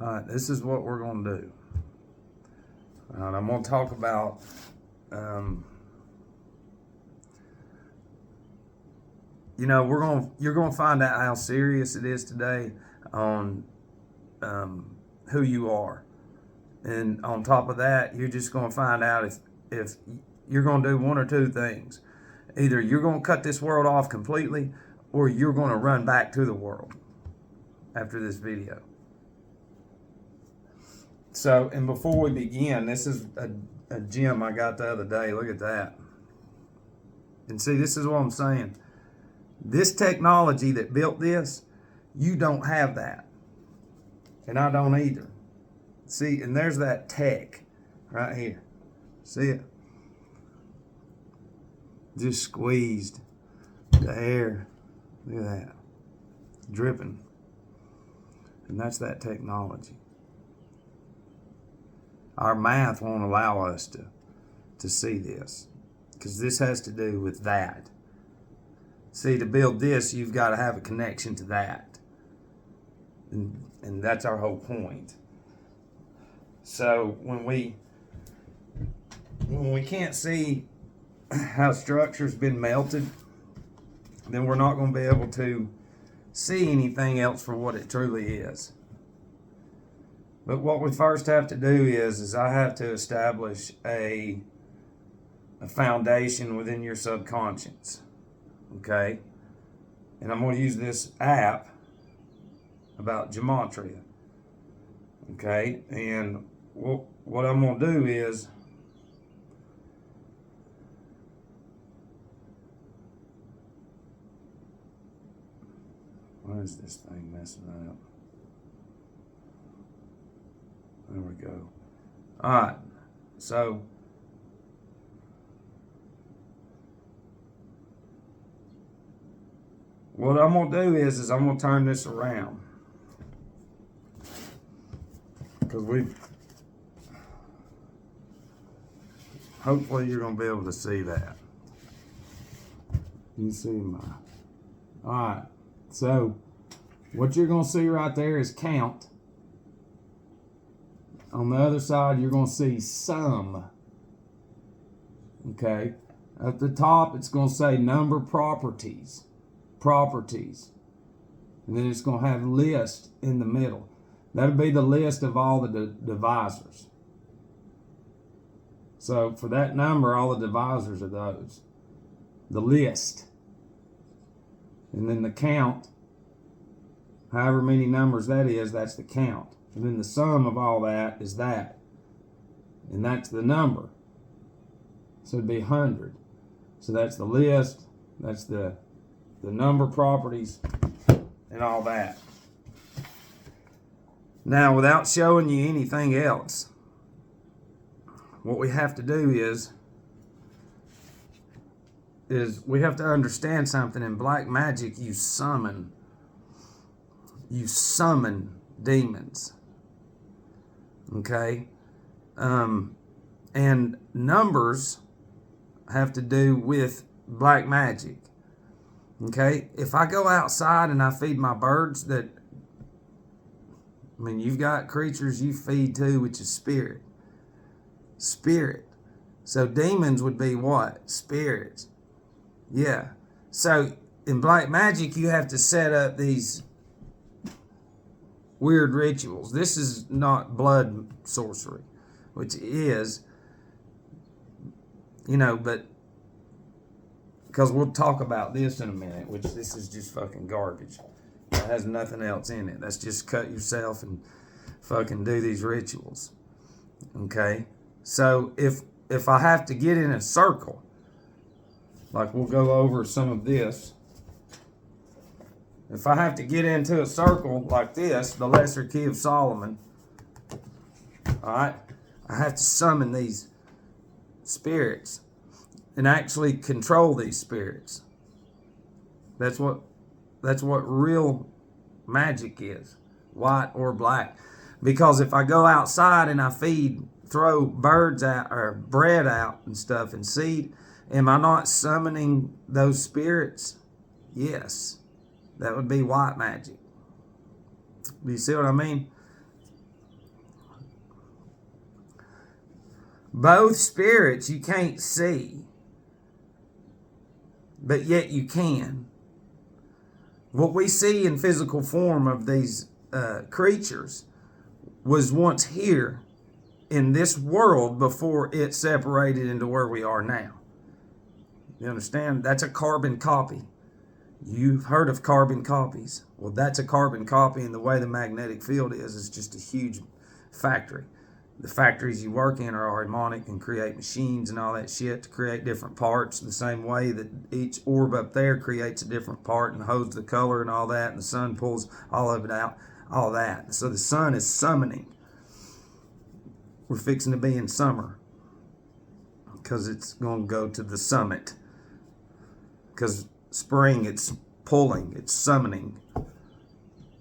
Alright, this is what we're going to do. Alright, I'm going to talk about you're going to find out how serious it is today on who you are. And on top of that, you're just going to find out if you're going to do one or two things. Either you're going to cut this world off completely, or you're going to run back to the world after this video. So, and before we begin, this is a gem I got the other day. Look at that. And see, this is what I'm saying. This technology that built this, you don't have that. And I don't either. See, and there's that tech right here. See it? Just squeezed the air. Look at that. Dripping. And that's that technology. Our math won't allow us to see this, because this has to do with that. See, to build this, you've got to have a connection to that. And that's our whole point. So when we can't see how structure's been melted, then we're not going to be able to see anything else for what it truly is. But what we first have to do is I have to establish a foundation within your subconscious. Okay? And I'm going to use this app about gematria. Okay? And what I'm going to do is why is this thing messing up? There we go. Alright, so what I'm going to do is I'm going to turn this around. Because hopefully you're going to be able to see that. You see my... Alright, so what you're going to see right there is count. On the other side, you're going to see sum. Okay? At the top, it's going to say number properties. Properties. And then it's going to have list in the middle. That'll be the list of all the divisors. So for that number, all the divisors are those. The list. And then the count, however many numbers that is, that's the count. And then the sum of all that is that. And that's the number. So it'd be 100. So that's the list, that's the number properties, and all that. Now, without showing you anything else, what we have to do is we have to understand something. In black magic, you summon demons. Okay? And numbers have to do with black magic. Okay? If I go outside and I feed my birds you've got creatures you feed too, which is spirit. Spirit. So demons would be what? Spirits. Yeah. So in black magic, you have to set up these weird rituals. This is not blood sorcery, which is, but because we'll talk about this in a minute, which this is just fucking garbage. It has nothing else in it. That's just cut yourself and fucking do these rituals. Okay? So if I have to get in a circle, like we'll go over some of this. If I have to get into a circle like this, the lesser key of Solomon, alright, I have to summon these spirits and actually control these spirits. That's what real magic is, white or black. Because if I go outside and I throw birds out or bread out and stuff and seed, am I not summoning those spirits? Yes. That would be white magic. Do you see what I mean? Both spirits you can't see, but yet you can. What we see in physical form of these creatures was once here in this world before it separated into where we are now. You understand? That's a carbon copy. You've heard of carbon copies. Well, that's a carbon copy, and the way the magnetic field is just a huge factory. The factories you work in are harmonic and create machines and all that shit to create different parts, the same way that each orb up there creates a different part and holds the color and all that, and the sun pulls all of it out, all that. So the sun is summoning. We're fixing to be in summer because it's going to go to the summit. Because spring, it's pulling, it's summoning.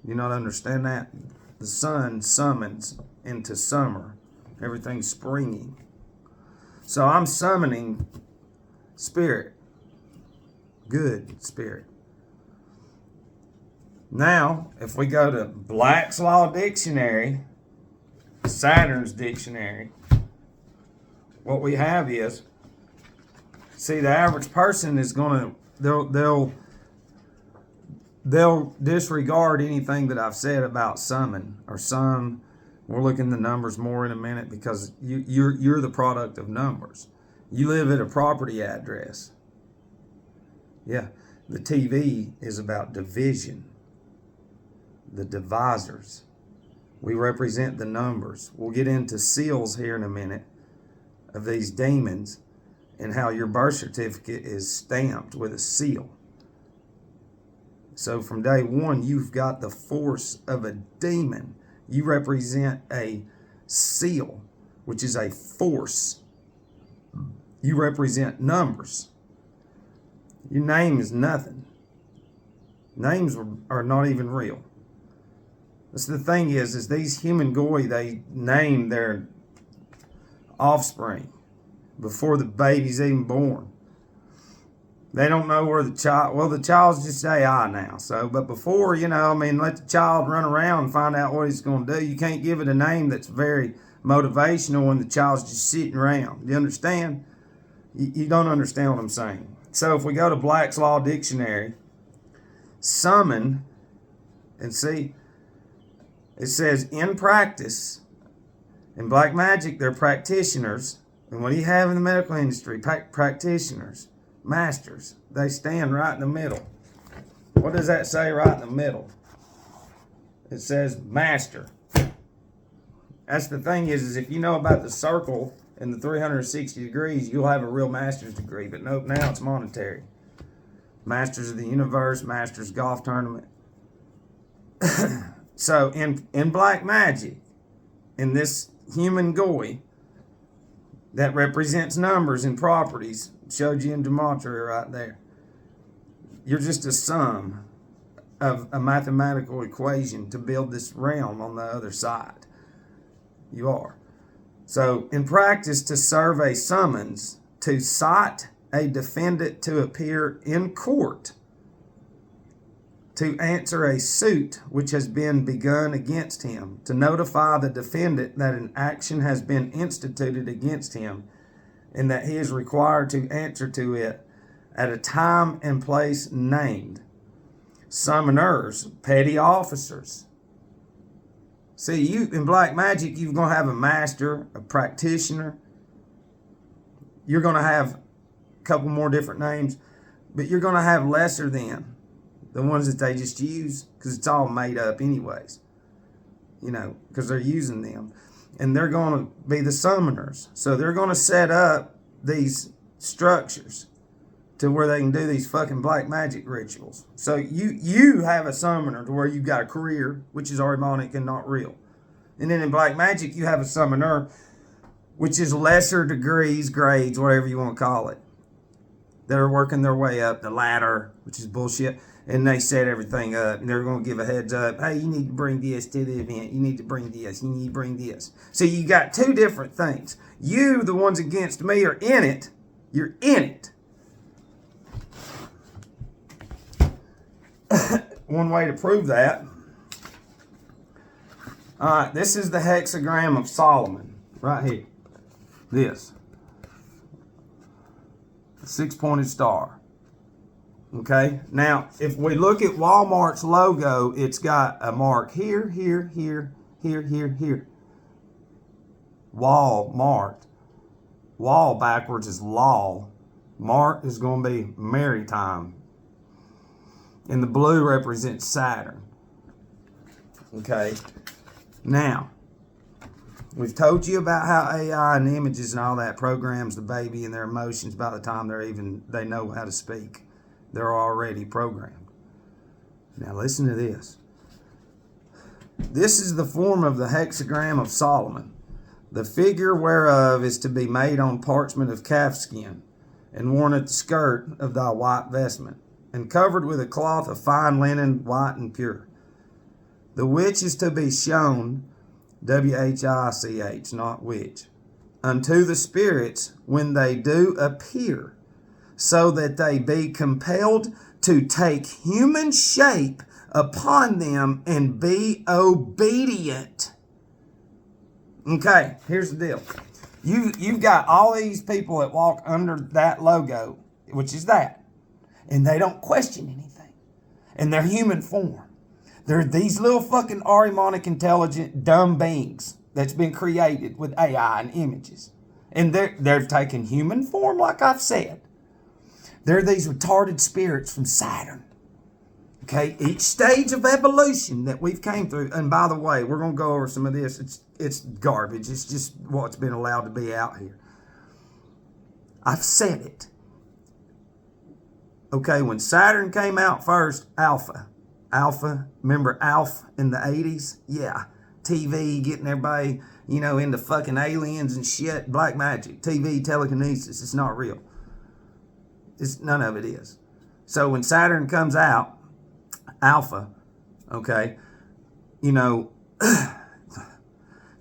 You not understand that? The sun summons into summer. Everything's springing. So I'm summoning spirit. Good spirit. Now, if we go to Black's Law Dictionary, Saturn's dictionary, what we have is, see, the average person is going to, they'll disregard anything that I've said about summon or sum. We'll look in the numbers more in a minute because you're the product of numbers. You live at a property address. Yeah, the TV is about division. The divisors. We represent the numbers. We'll get into seals here in a minute of these demons and how your birth certificate is stamped with a seal. So from day one, you've got the force of a demon. You represent a seal, which is a force. You represent numbers. Your name is nothing. Names are not even real. That's the thing is these human goy, they name their offspring before the baby's even born. They don't know where the child, well, the child's just AI now. So, but before, let the child run around and find out what he's going to do. You can't give it a name that's very motivational when the child's just sitting around. You understand? You don't understand what I'm saying. So if we go to Black's Law Dictionary, summon, and see, it says in practice, in black magic, they're practitioners. And what do you have in the medical industry? Practitioners. Masters. They stand right in the middle. What does that say right in the middle? It says master. That's the thing is if you know about the circle and the 360 degrees, you'll have a real master's degree. But nope, now it's monetary. Masters of the universe, masters golf tournament. So in black magic, in this human goy that represents numbers and properties, showed you in gematria right there. You're just a sum of a mathematical equation to build this realm on the other side. You are. So in practice, to serve a summons, to cite a defendant to appear in court, to answer a suit which has been begun against him, to notify the defendant that an action has been instituted against him, and that he is required to answer to it at a time and place named. Summoners, petty officers. See, you in black magic, you're going to have a master, a practitioner. You're going to have a couple more different names, but you're going to have lesser than the ones that they just use because it's all made up anyways, because they're using them. And they're going to be the summoners. So they're going to set up these structures to where they can do these fucking black magic rituals. So you have a summoner to where you've got a career, which is harmonic and not real. And then in black magic, you have a summoner, which is lesser degrees, grades, whatever you want to call it, that are working their way up the ladder, which is bullshit. And they set everything up, and they're going to give a heads up. Hey, you need to bring this to the event. You need to bring this. You need to bring this. So you got two different things. You, the ones against me, are in it. You're in it. One way to prove that. All right, this is the hexagram of Solomon right here. This. A 6-pointed star. Okay? Now, if we look at Walmart's logo, it's got a mark here, here, here, here, here, here. Walmart. Wall backwards is law. Mart is going to be maritime. And the blue represents Saturn. Okay? Now, we've told you about how AI and images and all that programs the baby and their emotions by the time they know how to speak. They're already programmed. Now listen to this. This is the form of the hexagram of Solomon, the figure whereof is to be made on parchment of calf skin, and worn at the skirt of thy white vestment, and covered with a cloth of fine linen, white and pure. The which is to be shown, W-H-I-C-H, not which, unto the spirits when they do appear, so that they be compelled to take human shape upon them and be obedient. Okay, here's the deal. You've got all these people that walk under that logo, which is that, and they don't question anything. And they're human form. They're these little fucking Ahrimanic intelligent dumb beings that's been created with AI and images. And they're taking human form, like I've said. They're these retarded spirits from Saturn. Okay, each stage of evolution that we've came through, and by the way, we're going to go over some of this. It's garbage. It's just what's been allowed to be out here. I've said it. Okay, when Saturn came out first, Alpha, remember Alf in the 80s? Yeah, TV, getting everybody, into fucking aliens and shit, black magic, TV, telekinesis. It's not real. None of it is. So when Saturn comes out, Alpha, okay, it's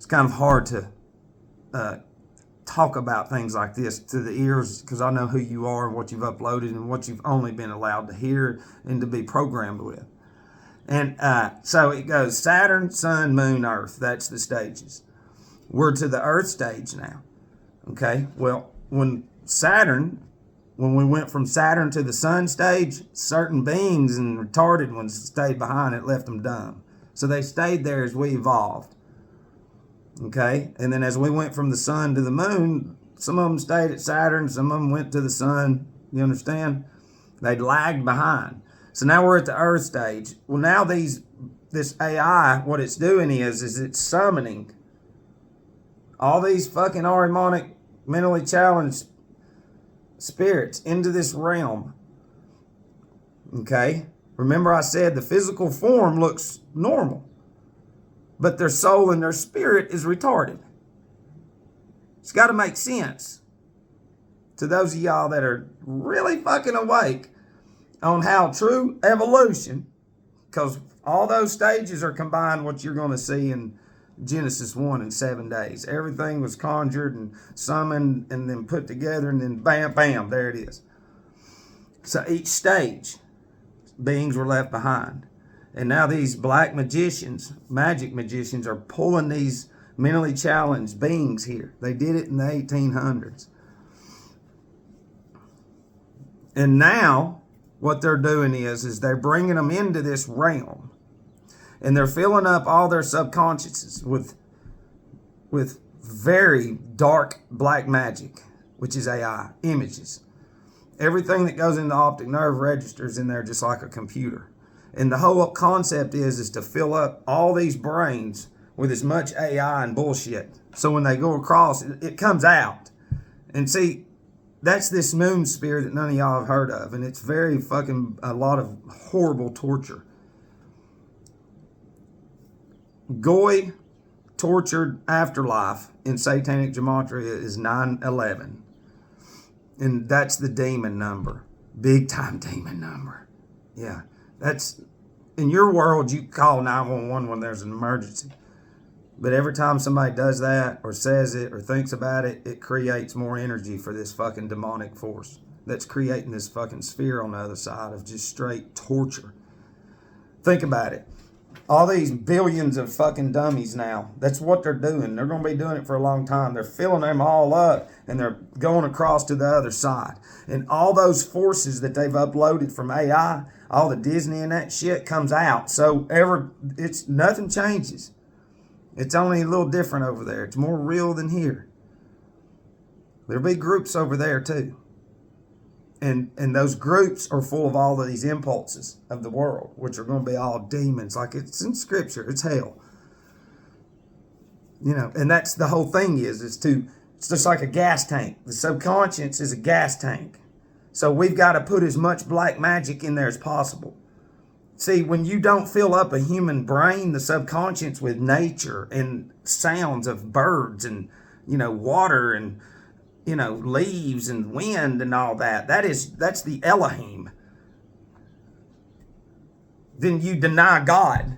kind of hard to talk about things like this to the ears because I know who you are and what you've uploaded and what you've only been allowed to hear and to be programmed with. And so it goes Saturn, Sun, Moon, Earth. That's the stages. We're to the Earth stage now. Okay, well, when we went from Saturn to the Sun stage, certain beings and retarded ones stayed behind. It left them dumb. So they stayed there as we evolved. Okay? And then as we went from the Sun to the Moon, some of them stayed at Saturn, some of them went to the Sun. You understand? They lagged behind. So now we're at the Earth stage. Well, now this AI, what it's doing is it's summoning all these fucking Ahrimanic, mentally challenged spirits into this realm. Okay? Remember I said the physical form looks normal, but their soul and their spirit is retarded. It's got to make sense to those of y'all that are really fucking awake on how true evolution, because all those stages are combined what you're going to see in Genesis 1 in 7 days. Everything was conjured and summoned and then put together and then bam, bam, there it is. So each stage, beings were left behind. And now these black magicians, magic magicians, are pulling these mentally challenged beings here. They did it in the 1800s. And now what they're doing is they're bringing them into this realm. And they're filling up all their subconsciouses with very dark black magic, which is AI, images. Everything that goes into the optic nerve registers in there just like a computer. And the whole concept is to fill up all these brains with as much AI and bullshit. So when they go across, it comes out. And see, that's this moon spear that none of y'all have heard of. And it's very fucking, a lot of horrible torture. Goy tortured afterlife in satanic gematria is 911. And that's the demon number. Big time demon number. Yeah. That's, in your world, you call 911 when there's an emergency. But every time somebody does that or says it or thinks about it, it creates more energy for this fucking demonic force that's creating this fucking sphere on the other side of just straight torture. Think about it. All these billions of fucking dummies now. That's what they're doing. They're going to be doing it for a long time. They're filling them all up and they're going across to the other side. And all those forces that they've uploaded from AI, all the Disney and that shit comes out. So it's nothing changes. It's only a little different over there. It's more real than here. There'll be groups over there too. And those groups are full of all of these impulses of the world, which are going to be all demons. Like it's in scripture. It's hell. You know, and that's the whole thing it's just like a gas tank. The subconscious is a gas tank. So we've got to put as much black magic in there as possible. See, when you don't fill up a human brain, the subconscious, with nature and sounds of birds and, you know, water and, you know, leaves and wind and all that's the Elohim. Then you deny God.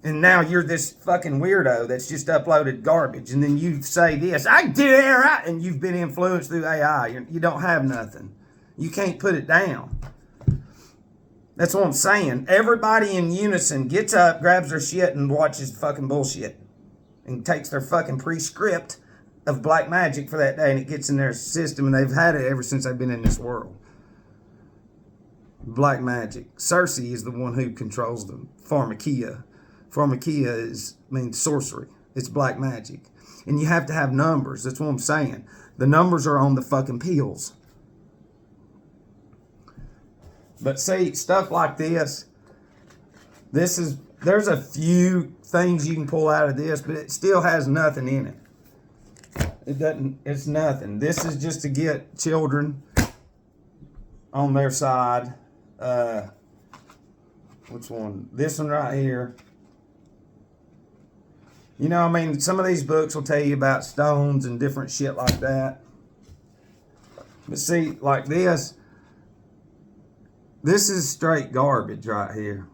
And now you're this fucking weirdo that's just uploaded garbage. And then you say this, I did it right. And you've been influenced through AI. You don't have nothing. You can't put it down. That's what I'm saying. Everybody in unison gets up, grabs their shit, and watches fucking bullshit. And takes their fucking prescript of black magic for that day, and it gets in their system, and they've had it ever since they've been in this world. Black magic. Cersei is the one who controls the pharmakia. Pharmakia means sorcery. It's black magic. And you have to have numbers. That's what I'm saying. The numbers are on the fucking pills. But see, stuff like this, there's a few things you can pull out of this, but it still has nothing in it. It's nothing. This is just to get children on their side. Which one? This one right here. You know, I mean, some of these books will tell you about stones and different shit like that. But see, like this is straight garbage right here.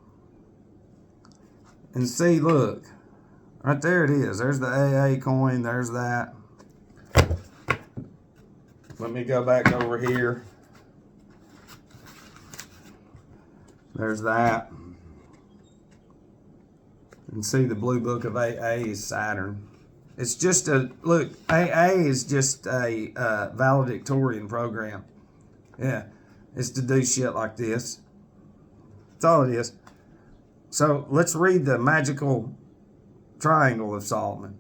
And see, look. Right there it is. There's the AA coin. There's that. Let me go back over here. There's that. And see, the blue book of AA is Saturn. It's just look, AA is just a valedictorian program. Yeah, it's to do shit like this. That's all it is. So let's read the magical triangle of Solomon.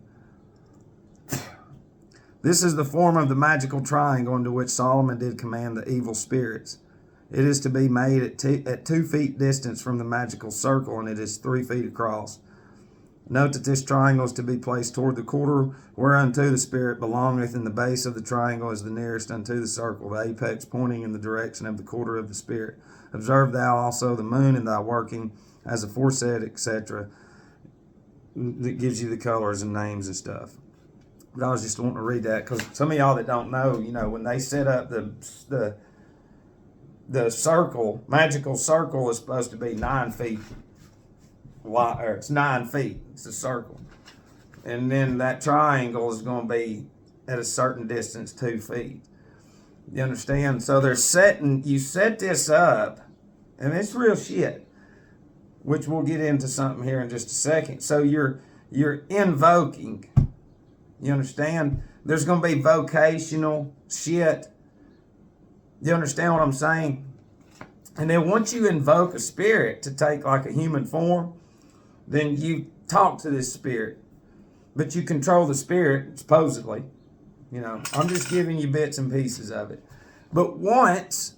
This is the form of the magical triangle into which Solomon did command the evil spirits. It is to be made at 2 feet distance from the magical circle, and it is 3 feet across. Note that this triangle is to be placed toward the quarter whereunto the spirit belongeth, and the base of the triangle is the nearest unto the circle, the apex pointing in the direction of the quarter of the spirit. Observe thou also the moon in thy working, as aforesaid, etc. That gives you the colors and names and stuff. But I was just wanting to read that because some of y'all that don't know, you know, when they set up the circle, magical circle is supposed to be 9 feet wide, or it's 9 feet. It's a circle. And then that triangle is going to be at a certain distance, 2 feet. You understand? So you set this up, and it's real shit, which we'll get into something here in just a second. So you're invoking. You understand? There's going to be vocational shit. You understand what I'm saying? And then once you invoke a spirit to take like a human form, then you talk to this spirit. But you control the spirit, supposedly. You know, I'm just giving you bits and pieces of it. But once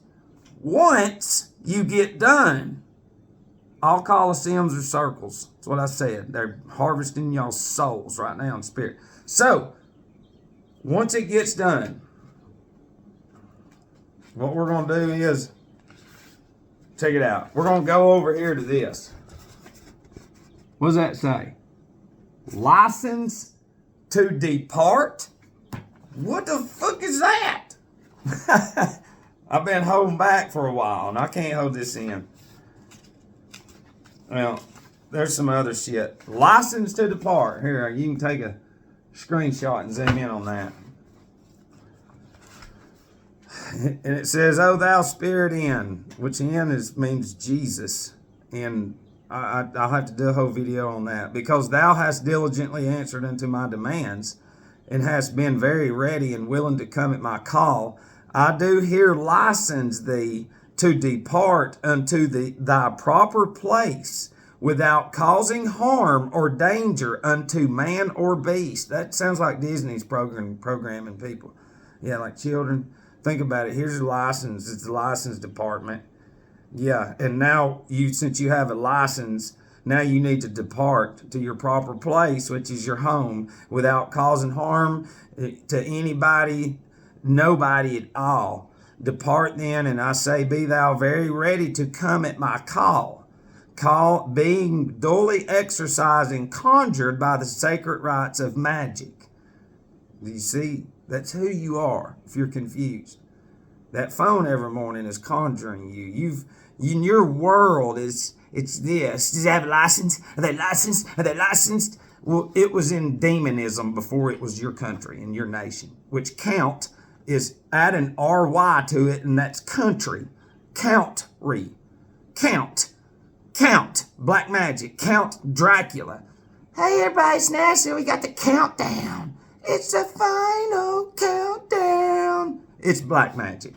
you get done, all coliseums are circles. That's what I said. They're harvesting y'all's souls right now in spirit. So, once it gets done, what we're going to do is, check it out. We're going to go over here to this. What does that say? License to depart? What the fuck is that? I've been holding back for a while, and I can't hold this in. Well, there's some other shit. License to depart. Here, you can take a screenshot and zoom in on that. And it says, "O thou spirit in," which in means Jesus in I'll have to do a whole video on that. Because thou hast diligently answered unto my demands, and hast been very ready and willing to come at my call, I do here license thee to depart unto thy proper place without causing harm or danger unto man or beast. That sounds like Disney's programming people. Yeah, like children. Think about it. Here's your license. It's the license department. Yeah, and now since you have a license, now you need to depart to your proper place, which is your home, without causing harm to anybody, nobody at all. Depart then, and I say, be thou very ready to come at my call. Call being duly exercised and conjured by the sacred rites of magic. Do you see? That's who you are, if you're confused. That phone every morning is conjuring you. In your world, it's this. Does it have a license? Are they licensed? Are they licensed? Well, it was in demonism before it was your country and your nation, which count is add an RY to it, and that's country. Country. Count. Black magic. Count Dracula. Hey, everybody, it's Nasty. We got the countdown. It's the final countdown. It's black magic.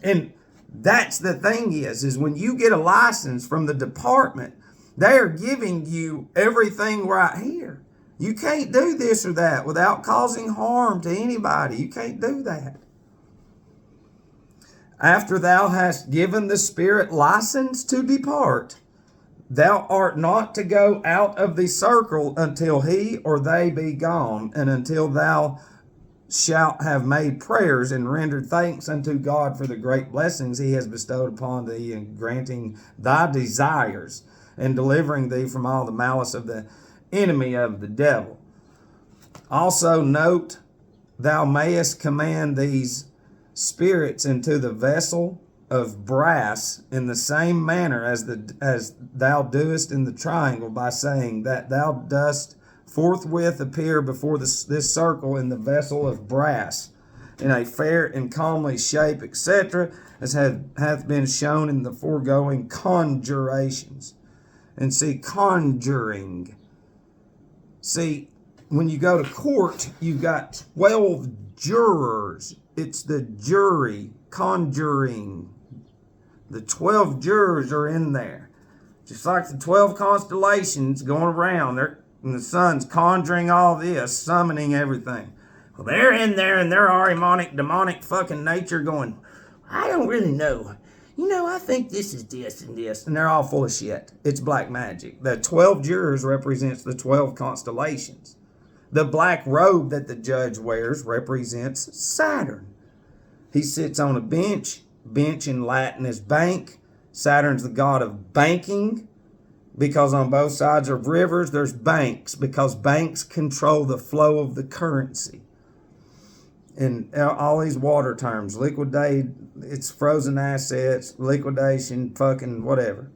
And that's the thing is when you get a license from the department, they are giving you everything right here. You can't do this or that without causing harm to anybody. You can't do that. After thou hast given the spirit license to depart, thou art not to go out of the circle until he or they be gone, and until thou shalt have made prayers and rendered thanks unto God for the great blessings he has bestowed upon thee, and granting thy desires, and delivering thee from all the malice of the enemy of the devil. Also note, thou mayest command these spirits into the vessel of brass in the same manner as thou doest in the triangle, by saying that thou dost forthwith appear before this circle in the vessel of brass, in a fair and comely shape, etc., as hath been shown in the foregoing conjurations. And see, conjuring. See, when you go to court, you've got 12 jurors. It's the jury, conjuring. The 12 jurors are in there. Just like the 12 constellations going around. And the sun's conjuring all this, summoning everything. Well, they're in there and they're Ahrimanic, demonic fucking nature going, I don't really know. I think this is this and this. And they're all full of shit. It's black magic. The 12 jurors represents the 12 constellations. The black robe that the judge wears represents Saturn. He sits on a bench. Bench in Latin is bank. Saturn's the god of banking, because on both sides of rivers there's banks, because banks control the flow of the currency. And all these water terms, liquidate, it's frozen assets, liquidation, fucking whatever.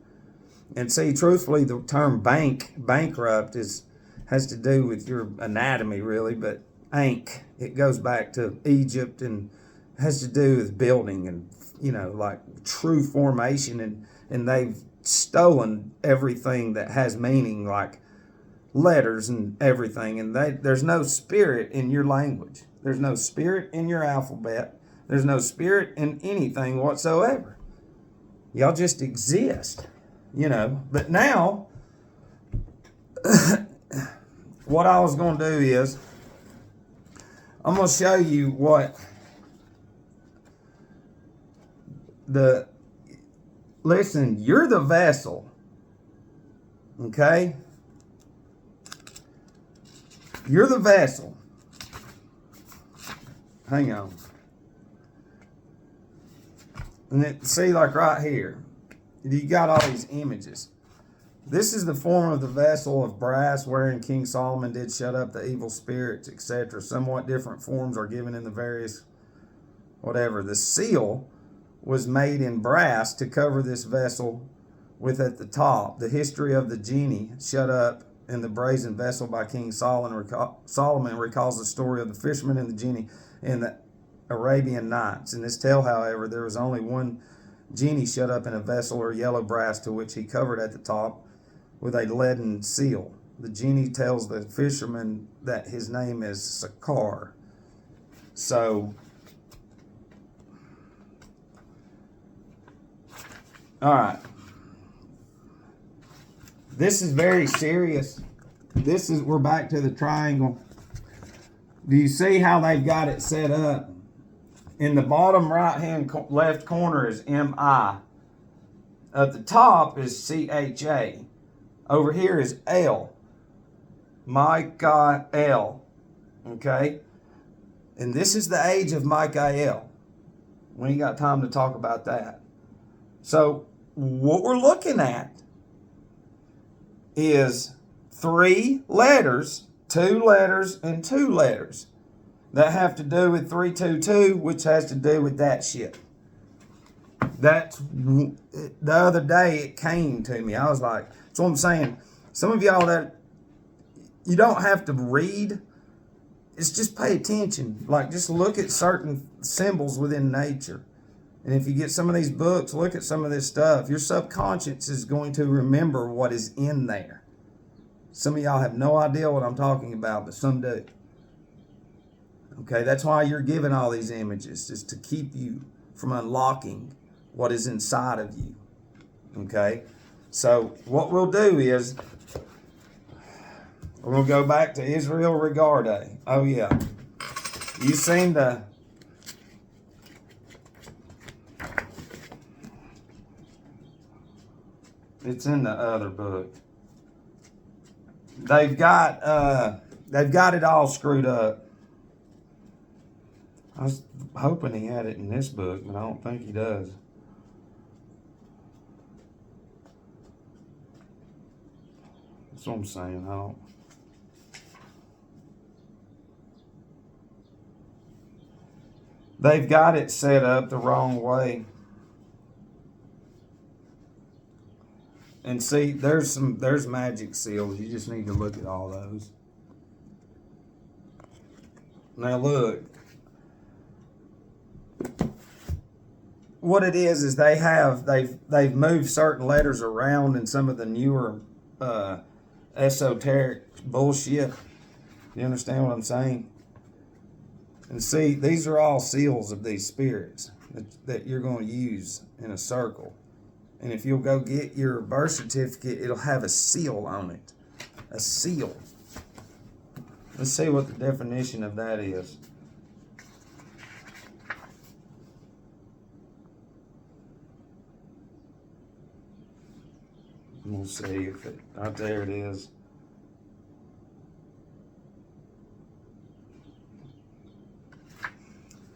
And see, truthfully, the term bankrupt has to do with your anatomy, really, but it goes back to Egypt and has to do with building and, like true formation, and they've stolen everything that has meaning, like letters and everything, and there's no spirit in your language. There's no spirit in your alphabet. There's no spirit in anything whatsoever. Y'all just exist, But now, what I was going to do is, I'm going to show you what listen, you're the vessel, okay? You're the vessel. Hang on. And see, like right here, you got all these images. This is the form of the vessel of brass wherein King Solomon did shut up the evil spirits, etc. Somewhat different forms are given in the various whatever. The seal was made in brass to cover this vessel with at the top. The history of the genie shut up in the brazen vessel by King Solomon recalls the story of the fisherman and the genie in the Arabian Nights. In this tale, however, there was only one genie shut up in a vessel or yellow brass to which he covered at the top, with a leaden seal. The genie tells the fisherman that his name is Sakar. So, all right. This is very serious. We're back to the triangle. Do you see how they've got it set up? In the bottom left corner is M-I. At the top is C-H-A. Over here is L. Michael. Okay? And this is the age of Michael. We ain't got time to talk about that. So, what we're looking at is 3 letters, 2 letters, and 2 letters that have to do with 322, which has to do with that shit. That's the other day it came to me. I was like, that's what I'm saying. Some of y'all that you don't have to read, it's just pay attention. Like, just look at certain symbols within nature. And if you get some of these books, look at some of this stuff, your subconscious is going to remember what is in there. Some of y'all have no idea what I'm talking about, but some do. Okay, that's why you're given all these images, is to keep you from unlocking what is inside of you. Okay, so what we'll do is we're going to go back to Israel Regarde. Oh, yeah. You seen the... It's in the other book. They've got it all screwed up. I was hoping he had it in this book, but I don't think he does. That's what I'm saying. They've got it set up the wrong way. And see, there's magic seals. You just need to look at all those. Now look. What it is they've moved certain letters around in some of the newer esoteric bullshit. You understand what I'm saying? And see, these are all seals of these spirits that you're going to use in a circle. And if you'll go get your birth certificate, it'll have a seal on it. A seal. Let's see what the definition of that is. We'll see if it... Right there it is.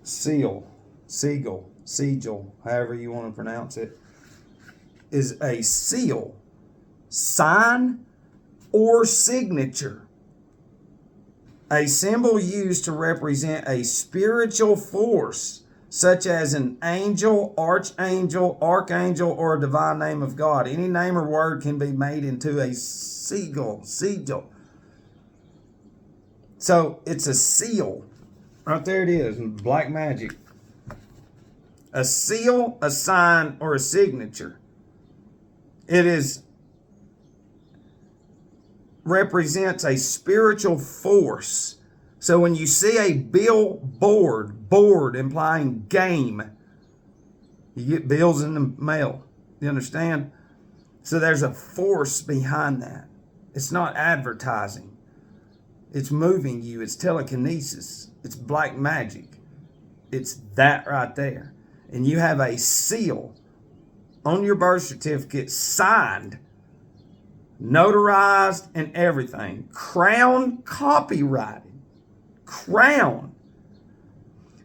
Seal, sigil, however you want to pronounce it, is a seal, sign, or signature. A symbol used to represent a spiritual force, such as an angel, archangel, archangel, or a divine name of God. Any name or word can be made into a sigil. So it's a seal. Right there it is in black magic. A seal, a sign, or a signature. It represents a spiritual force. So when you see a board implying game, you get bills in the mail. You understand? So there's a force behind that. It's not advertising. It's moving you. It's telekinesis. It's black magic. It's that right there. And you have a seal on your birth certificate, signed, notarized, and everything. Crown copyrighted. Crown.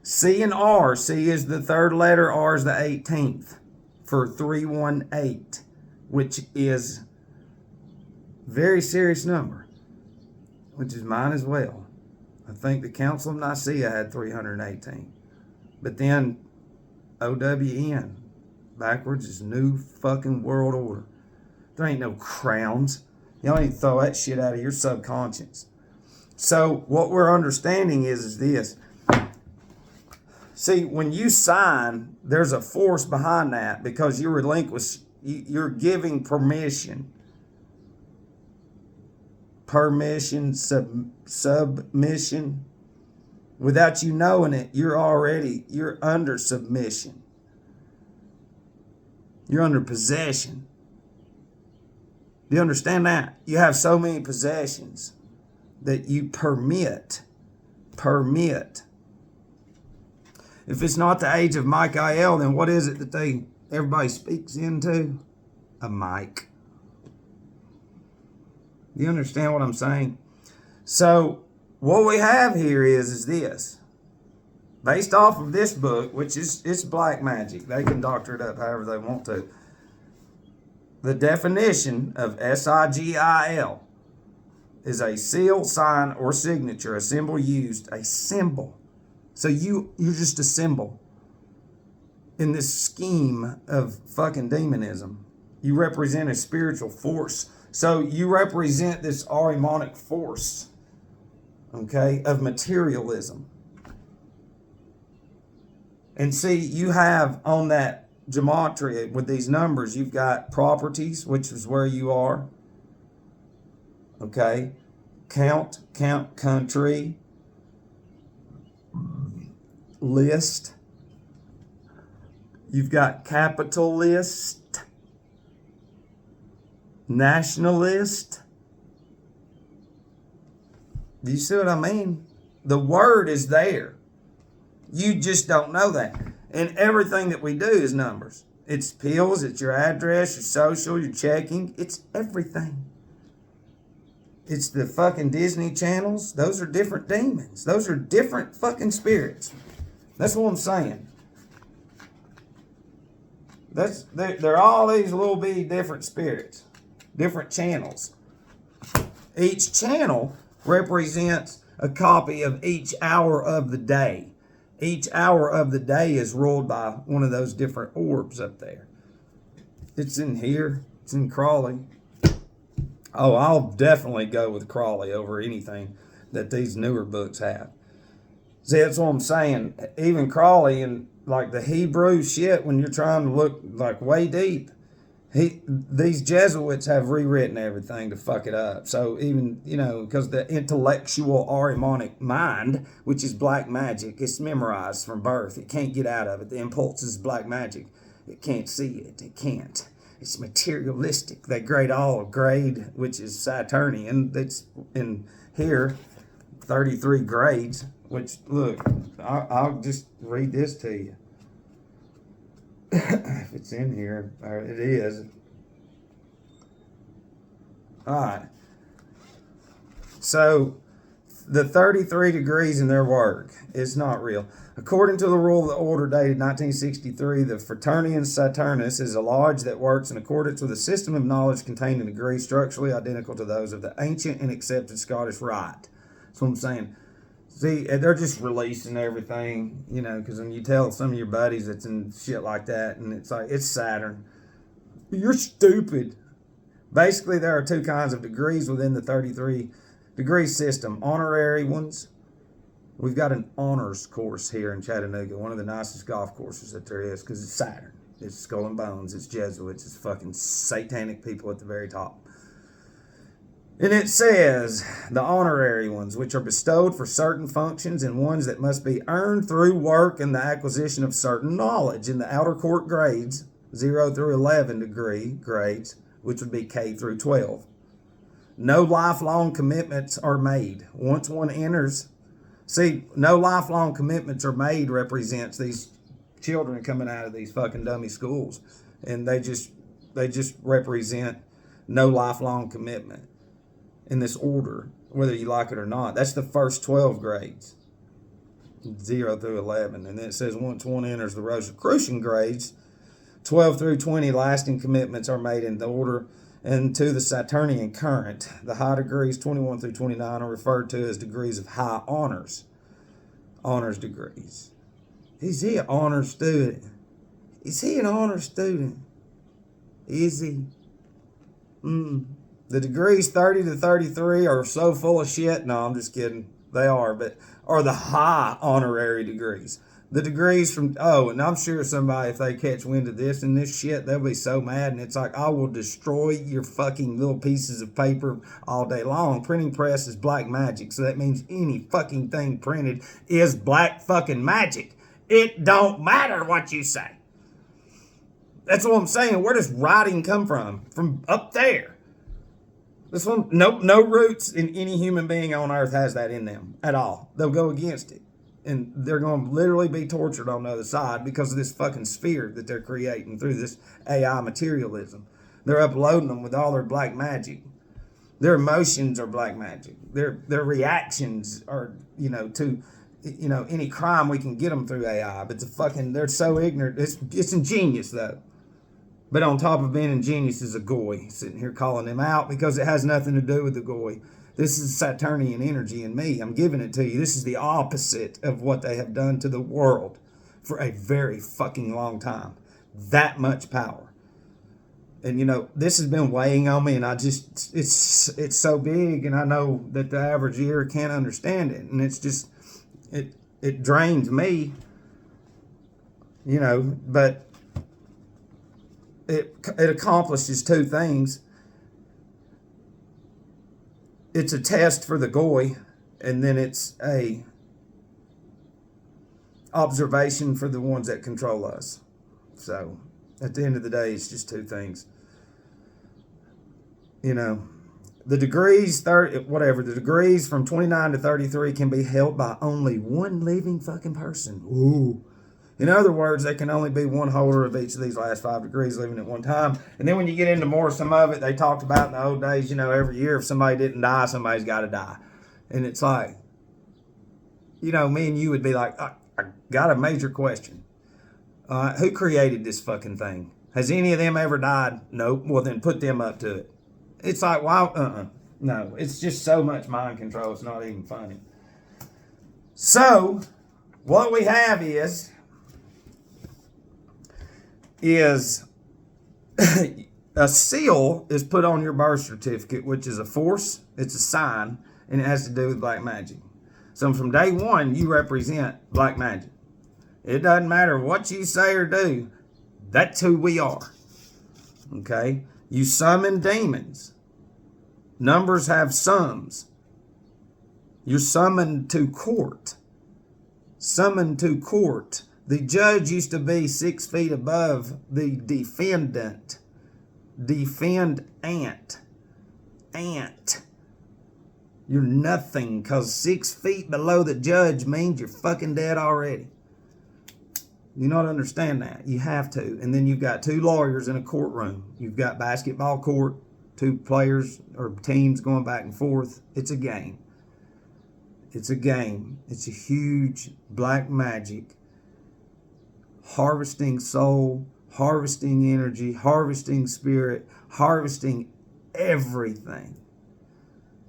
C and R. C is the third letter. R is the 18th for 318, which is a very serious number, which is mine as well. I think the Council of Nicaea had 318. But then OWN, backwards, is New Fucking World Order. There ain't no crowns. Y'all need to throw that shit out of your subconscious. So what we're understanding is this. See, when you sign, there's a force behind that because you're giving permission. permission, submission. Without you knowing it, you're under submission. You're under possession. Do you understand that? You have so many possessions that you permit. If it's not the age of Michael, then what is it that everybody speaks into? A mic. Do you understand what I'm saying? So what we have here is this. Based off of this book, which it's black magic. They can doctor it up however they want to. The definition of SIGIL is a seal, sign, or signature, a symbol used, a symbol. So you're just a symbol in this scheme of fucking demonism. You represent a spiritual force. So you represent this Ahrimanic force, okay, of materialism. And see, you have on that gematria with these numbers, you've got properties, which is where you are. Okay. Count country. List. You've got capitalist. Nationalist. Do you see what I mean? The word is there. You just don't know that. And everything that we do is numbers. It's pills, it's your address, your social, your checking. It's everything. It's the fucking Disney channels. Those are different demons. Those are different fucking spirits. That's what I'm saying. They're all these little bitty different spirits. Different channels. Each channel represents a copy of each hour of the day. Each hour of the day is ruled by one of those different orbs up there. It's in here. It's in Crawley. Oh, I'll definitely go with Crawley over anything that these newer books have. See, that's what I'm saying. Even Crawley and like the Hebrew shit, when you're trying to look like way deep, these Jesuits have rewritten everything to fuck it up. So even, because the intellectual Ahrimanic mind, which is black magic, it's memorized from birth. It can't get out of it. The impulse is black magic. It can't see it. It can't. It's materialistic. They grade all grade, which is Saturnian. That's in here, 33 grades, which, look, I'll just read this to you. If it's in here, or it is. All right. So the 33 degrees in their work is not real. According to the rule of the order dated 1963, the Fraternian Saturnus is a lodge that works in accordance with a system of knowledge contained in degrees structurally identical to those of the ancient and accepted Scottish Rite. That's what I'm saying. See, they're just releasing everything, because when you tell some of your buddies it's in shit like that, and it's like, it's Saturn. You're stupid. Basically, there are two kinds of degrees within the 33 degree system. Honorary ones. We've got an honors course here in Chattanooga, one of the nicest golf courses that there is, because it's Saturn. It's Skull and Bones. It's Jesuits. It's fucking satanic people at the very top. And it says, the honorary ones, which are bestowed for certain functions, and ones that must be earned through work and the acquisition of certain knowledge. In the outer court grades, 0 through 11 degree grades, which would be K through 12. No lifelong commitments are made. Once one enters, no lifelong commitments are made represents these children coming out of these fucking dummy schools. And they just represent no lifelong commitment. In this order, whether you like it or not. That's the first 12 grades, 0 through 11. And then it says once one enters the Rosicrucian grades, 12 through 20 lasting commitments are made in the order and to the Saturnian current. The high degrees, 21 through 29, are referred to as degrees of high honors. Honors degrees. Is he an honor student? Is he an honor student? Is he? The degrees 30 to 33 are so full of shit. No, I'm just kidding. They are the high honorary degrees. The degrees from, oh, and I'm sure somebody, if they catch wind of this and this shit, they'll be so mad. And it's like, I will destroy your fucking little pieces of paper all day long. Printing press is black magic. So that means any fucking thing printed is black fucking magic. It don't matter what you say. That's what I'm saying. Where does writing come from? From up there. This one, no roots in any human being on earth has that in them at all. They'll go against it. And they're going to literally be tortured on the other side because of this fucking sphere that they're creating through this AI materialism. They're uploading them with all their black magic. Their emotions are black magic. Their reactions are, to, any crime we can get them through AI. But they're so ignorant. It's ingenious though. But on top of being ingenious is a goy. Sitting here calling them out because it has nothing to do with the goy. This is Saturnian energy in me. I'm giving it to you. This is the opposite of what they have done to the world for a very fucking long time. That much power. And this has been weighing on me, and it's so big, and I know that the average ear can't understand it. And it's just, it drains me, but it accomplishes two things. It's a test for the goy, and then it's a observation for the ones that control us. So at the end of the day, it's just two things. The degrees, the degrees from 29 to 33 can be held by only one living fucking person. Ooh. In other words, there can only be one holder of each of these last 5 degrees living at one time. And then when you get into some of it, they talked about in the old days, every year if somebody didn't die, somebody's got to die. And it's like, me and you would be like, I got a major question. Who created this fucking thing? Has any of them ever died? Nope. Well, then put them up to it. It's like, wow, no. It's just so much mind control. It's not even funny. So, what we have is a seal is put on your birth certificate, which is a force, it's a sign, and it has to do with black magic. So from day one, you represent black magic. It doesn't matter what you say or do. That's who we are. Okay? You summon demons. Numbers have sums. You're summoned to court. Summoned to court. The judge used to be 6 feet above the defendant. Defendant. Ant. You're nothing, because 6 feet below the judge means you're fucking dead already. You don't understand that. You have to. And then you've got 2 lawyers in a courtroom. You've got basketball court, 2 players or teams going back and forth. It's a game. It's a game. It's a huge black magic. Harvesting soul, harvesting energy, harvesting spirit, harvesting everything.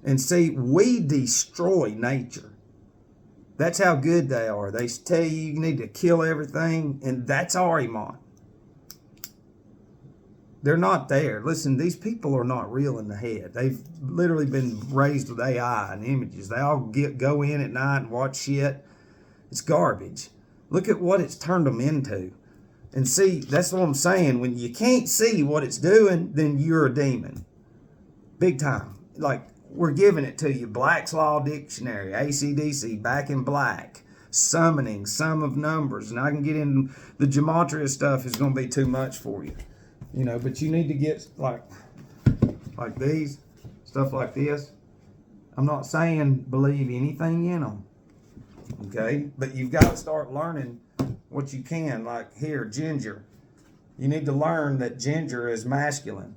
And see, we destroy nature. That's how good they are. They tell you need to kill everything, and that's Ahriman. They're not there. Listen, these people are not real in the head. They've literally been raised with AI and images. They all go in at night and watch shit. It's garbage. Look at what it's turned them into. And see, that's what I'm saying. When you can't see what it's doing, then you're a demon. Big time. Like, we're giving it to you. Black's Law Dictionary, ACDC, Back in Black, summoning, sum of numbers. And I can get into the gematria stuff is going to be too much for you. But you need to get like these, stuff like this. I'm not saying believe anything in them. Okay, but you've got to start learning what you can. Like here, ginger. You need to learn that ginger is masculine,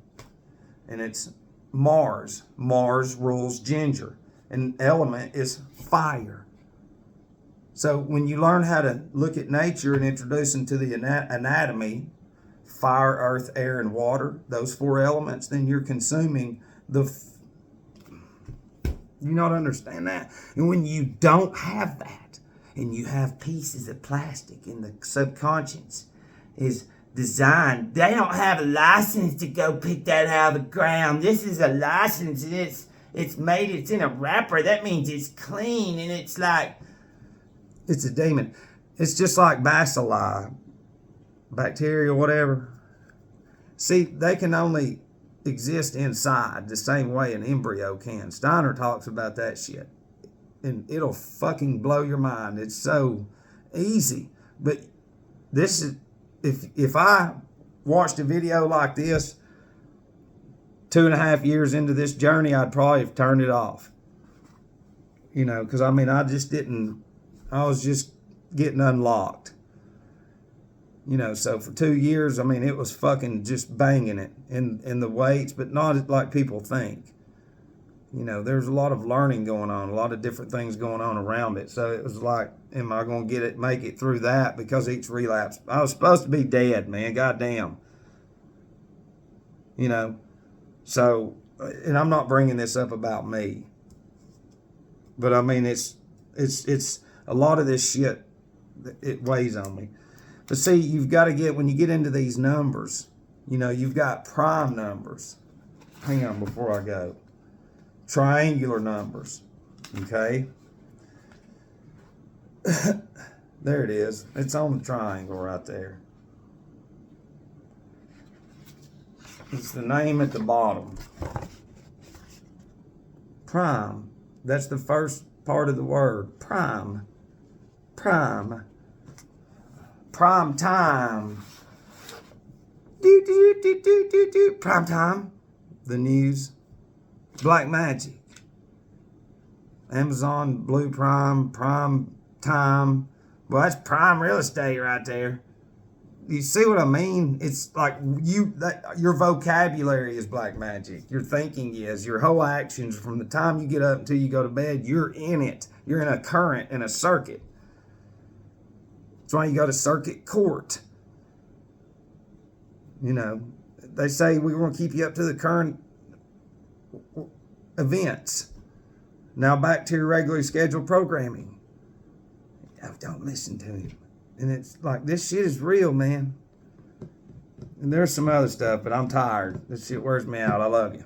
and it's Mars. Mars rules ginger, and element is fire. So when you learn how to look at nature and introduce into the anatomy, fire, earth, air, and water, those 4 elements, then you're consuming you not understand that? And when you don't have that, and you have pieces of plastic in the subconscious is designed, they don't have a license to go pick that out of the ground. This is a license, and it's made, it's in a wrapper. That means it's clean, and it's like, it's a demon. It's just like bacilli, bacteria, whatever. See, they can only exist inside the same way an embryo can. Steiner talks about that shit. And it'll fucking blow your mind. It's so easy. But this is, if I watched a video like this 2.5 years into this journey, I'd probably have turned it off. You know, because I mean, I was just getting unlocked. You know, so for 2 years, I mean, it was fucking just banging it in the weights, but not like people think. You know, there's a lot of learning going on, a lot of different things going on around it. So it was like, am I going to make it through that? Because each relapse, I was supposed to be dead, man. Goddamn. You know, so, and I'm not bringing this up about me, but I mean, it's a lot of this shit, it weighs on me. But see, you've got to get, when you get into these numbers, you know, you've got prime numbers. Hang on before I go. Triangular numbers, okay? There it is. It's on the triangle right there. It's the name at the bottom. Prime. That's the first part of the word. Prime. Prime. Prime time. Prime time. The news. Black magic. Amazon, Blue Prime, Prime time. Well, that's prime real estate right there. You see what I mean? It's like your vocabulary is black magic. Your thinking is. Your whole actions from the time you get up until you go to bed, you're in it. You're in a current, in a circuit. That's why you go to circuit court. You know, they say we want to keep you up to the current events. Now back to your regularly scheduled programming. Oh, don't listen to him. And it's like, this shit is real, man. And there's some other stuff, but I'm tired. This shit wears me out. I love you.